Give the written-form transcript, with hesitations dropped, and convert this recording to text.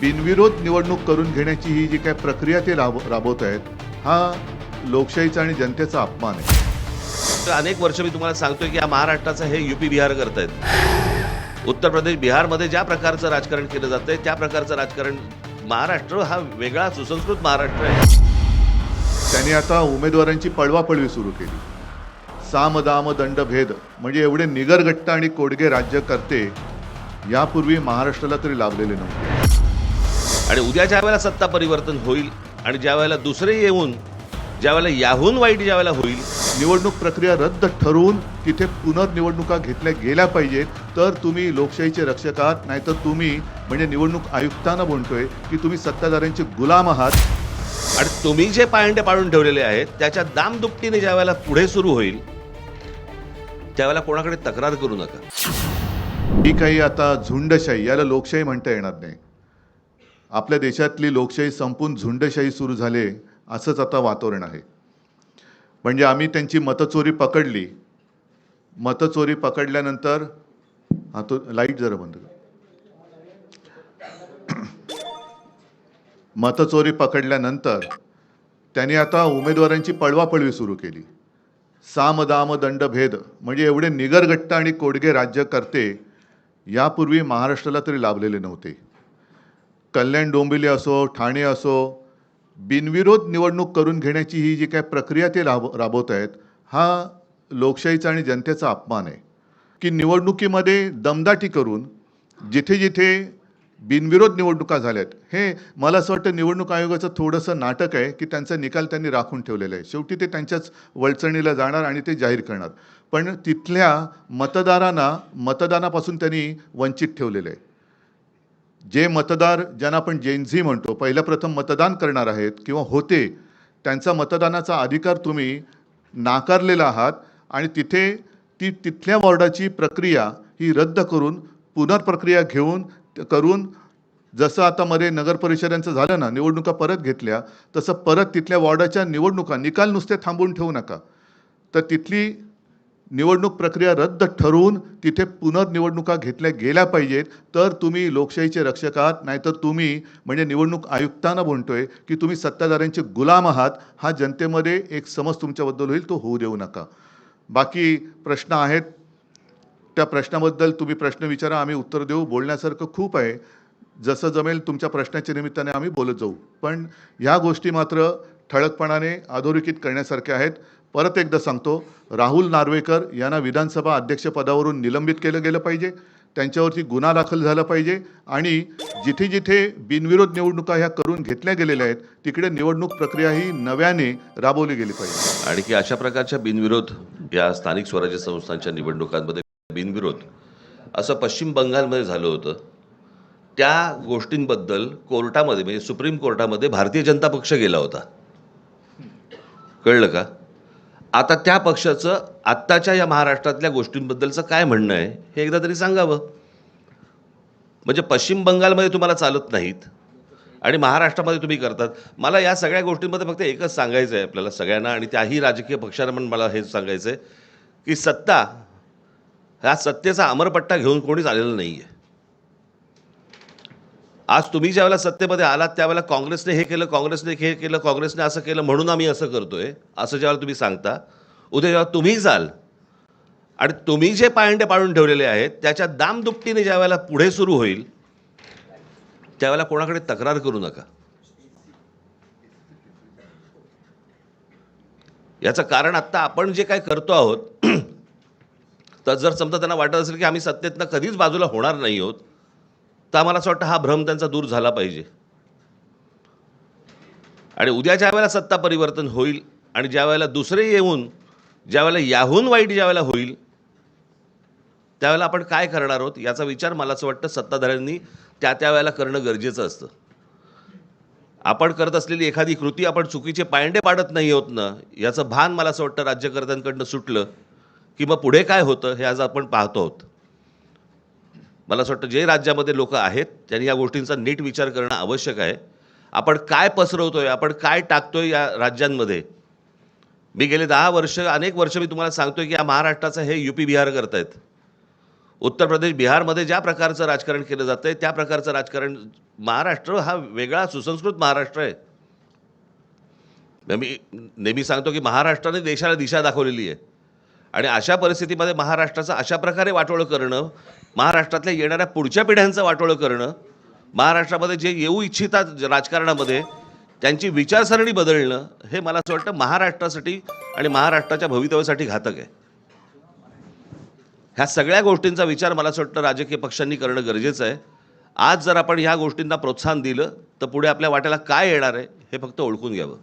बिनविरोध निवडणूक करून घेण्याची ही जी काय प्रक्रिया ते राबवत आहेत, हा लोकशाहीचा आणि जनतेचा अपमान आहे. तर अनेक वर्ष मी तुम्हाला सांगतोय की या महाराष्ट्राचं हे युपी बिहार करतायत. उत्तर प्रदेश बिहारमध्ये ज्या प्रकारचं राजकारण केलं जातंय त्या प्रकारचं राजकारण महाराष्ट्र हा वेगळा सुसंस्कृत महाराष्ट्र आहे. त्यांनी आता उमेदवारांची पळवापळवी सुरू केली. साम दाम दंड भेद म्हणजे एवढे निगरगट्ट आणि कोडगे राज्य करते यापूर्वी महाराष्ट्राला तरी लाभलेले नव्हते. आणि उद्या ज्या वेळेला सत्ता परिवर्तन होईल आणि ज्या वेळेला दुसरे येऊन ज्या वेळेला याहून वाईट ज्या वेळेला होईल, निवडणूक प्रक्रिया रद्द ठरवून तिथे पुनर्निवडणुका घेतल्या गेल्या पाहिजेत. तर तुम्ही लोकशाहीचे रक्षक आहात, नाहीतर तुम्ही म्हणजे निवडणूक आयुक्तांना म्हणतोय की तुम्ही सत्ताधाऱ्यांचे गुलाम आहात. आणि तुम्ही जे पायंडे पाडून ठेवलेले आहेत त्याच्या दामदुपटीने ज्या वेळेला पुढे सुरू होईल त्यावेळेला कोणाकडे तक्रार करू नका. ही काही आता झुंडशाही, याला लोकशाही म्हणता येणार नाही. आपल्या देशातली लोकशाही संपून झुंडशाही सुरू झाले असंच आता वातावरण आहे. म्हणजे आम्ही त्यांची मतचोरी पकडली. मतचोरी पकडल्यानंतर तो लाईट जरा बंद कर. मतचोरी पकडल्यानंतर त्यांनी आता उमेदवारांची पळवापळवी सुरू केली. साम दाम दंड भेद म्हणजे एवढे निगरगट्ट आणि कोडगे राज्य करते यापूर्वी महाराष्ट्राला तरी लाभलेले नव्हते. कल्याण डोंबिवली असो, ठाणे असो, बिनविरोध निवडणूक करून घेण्याची ही जी काय प्रक्रिया ते राबवत आहेत, हा लोकशाहीचा आणि जनतेचा अपमान आहे. की निवडणुकीमध्ये दमदाटी करून जिथे जिथे बिनविरोध निवडणुका झाल्यात, हे मला असं वाटतं निवडणूक आयोगाचं थोडंसं नाटक आहे की त्यांचा निकाल त्यांनी राखून ठेवलेला आहे. शेवटी ते त्यांच्याच वळचणीला जाणार आणि ते जाहीर करणार. पण तिथल्या मतदारांना मतदानापासून त्यांनी वंचित ठेवलेलं आहे. जे मतदार ज्यांना आपण जेनझी म्हणतो, पहिलं प्रथम मतदान करणार आहेत किंवा होते, त्यांचा मतदानाचा अधिकार तुम्ही नाकारलेला आहात. आणि तिथल्या वॉर्डाची प्रक्रिया ही रद्द करून पुनर्प्रक्रिया करून जसं आता मध्ये नगर परिषदांचं झालं ना, निवडणुका परत घेतल्या, तसं परत तिथल्या वॉर्डाच्या निवडणुका निकाल नुसते थांबवून ठेवू नका. तर तिथली निवडणूक प्रक्रिया रद्द ठरवून तिथे पुनर्निवडणुका घेतल्या गेल्या पाहिजेत. तर तुम्ही लोकशाहीचे रक्षक आहात, नाहीतर तुम्ही म्हणजे निवडणूक आयुक्तांना म्हणतोय की तुम्ही सत्ताधाऱ्यांचे गुलाम आहात. हा जनतेमध्ये एक समज तुमच्याबद्दल होईल, तो होऊ देऊ नका. बाकी प्रश्न आहेत, त्या प्रश्नाबद्दल तुम्ही प्रश्न विचारा, आम्ही उत्तर देऊ. बोलण्यासारखं खूप आहे. जसं जमेल तुमच्या प्रश्नाच्या निमित्ताने आम्ही बोलत जाऊ. पण ह्या गोष्टी मात्र ठळकपणाने अधोरेखित करण्यासारख्या आहेत. परत एकदा सांगतो, राहुल नार्वेकर यांना विधानसभा अध्यक्षपदावरून निलंबित केलं गेलं पाहिजे. त्यांच्यावरती गुन्हा दाखल झाला पाहिजे. आणि जिथे जिथे बिनविरोध निवडणुका ह्या करून घेतल्या गेलेल्या आहेत तिकडे निवडणूक प्रक्रिया ही नव्याने राबवली गेली पाहिजे. आणि की अशा प्रकारच्या बिनविरोध या स्थानिक स्वराज्य संस्थांच्या निवडणुकांमध्ये बिनविरोध असं पश्चिम बंगालमध्ये झालं होतं. त्या गोष्टींबद्दल कोर्टामध्ये म्हणजे सुप्रीम कोर्टामध्ये भारतीय जनता पक्ष गेला होता. कळलं का? आता त्या पक्षाचं आत्ताच्या या महाराष्ट्रातल्या गोष्टींबद्दलचं काय म्हणणं आहे हे एकदा तरी सांगावं. म्हणजे पश्चिम बंगालमध्ये तुम्हाला चालत नाहीत आणि महाराष्ट्रामध्ये तुम्ही करतात. मला या सगळ्या गोष्टींमध्ये फक्त एकच सांगायचं आहे आपल्याला सगळ्यांना, आणि त्याही राजकीय पक्षांना पण मला हेच सांगायचं आहे की सत्ता ह्या सत्तेचा अमरपट्टा घेऊन कोणीच आलेलं नाही आहे. आज तुम्ही ज्यावेळेला सत्तेमध्ये आलात त्यावेळेला काँग्रेसने हे केलं, काँग्रेसने हे केलं, काँग्रेसने असं केलं म्हणून आम्ही असं करतोय असं ज्यावेळेला तुम्ही सांगता, उद्या जेव्हा तुम्ही जाल आणि तुम्ही जे पायंडे पाडून ठेवलेले आहेत त्याच्या दामदुपटीने ज्या वेळेला पुढे सुरू होईल त्यावेळेला कोणाकडे तक्रार करू नका. याचं कारण आत्ता आपण जे काय करतो आहोत तर जर समजा त्यांना वाटत असेल की आम्ही सत्तेतनं कधीच बाजूला होणार नाही आहोत, तर आम्हाला असं वाटतं हा भ्रम त्यांचा दूर झाला पाहिजे. आणि उद्या ज्या वेळेला सत्ता परिवर्तन होईल आणि ज्या वेळेला दुसरे येऊन ज्या वेळेला याहून वाईट ज्या वेळेला होईल त्यावेळेला आपण काय करणार आहोत याचा विचार मला असं वाटतं सत्ताधाऱ्यांनी त्या वेळेला करणं गरजेचं असतं. आपण करत असलेली एखादी कृती आपण चुकीचे पायंडे पाडत नाही आहोत ना, याचं भान मला असं वाटतं राज्यकर्त्यांकडनं सुटलं की मग पुढे काय होतं हे आज आपण पाहतो आहोत. मला असं वाटतं जे राज्यामध्ये लोक आहेत त्यांनी या गोष्टींचा नीट विचार करणं आवश्यक आहे. आपण काय पसरवतोय, आपण काय टाकतोय या राज्यांमध्ये. मी गेले 10 वर्ष अनेक वर्ष मी तुम्हाला सांगतोय की या महाराष्ट्राचं हे युपी बिहार करतायत. उत्तर प्रदेश बिहारमध्ये ज्या प्रकारचं राजकारण केलं जातंय त्या प्रकारचं राजकारण महाराष्ट्र हा वेगळा सुसंस्कृत महाराष्ट्र आहे. मी नेहमी सांगतो की महाराष्ट्राने देशाला दिशा दाखवलेली आहे आणि अशा परिस्थितीमध्ये महाराष्ट्राचं अशा प्रकारे वाटोळं करणं, महाराष्ट्रातल्या येणाऱ्या पुढच्या पिढ्यांचं वाटोळं करणं, महाराष्ट्रामध्ये जे येऊ इच्छितात राजकारणामध्ये त्यांची विचारसरणी बदलणं, हे मला असं वाटतं महाराष्ट्रासाठी आणि महाराष्ट्राच्या भवितव्यासाठी घातक आहे. ह्या सगळ्या गोष्टींचा विचार मला असं वाटतं राजकीय पक्षांनी करणं गरजेचं आहे. आज जर आपण ह्या गोष्टींना प्रोत्साहन दिलं तर पुढे आपल्या वाट्याला काय येणार आहे हे फक्त ओळखून घ्यावं.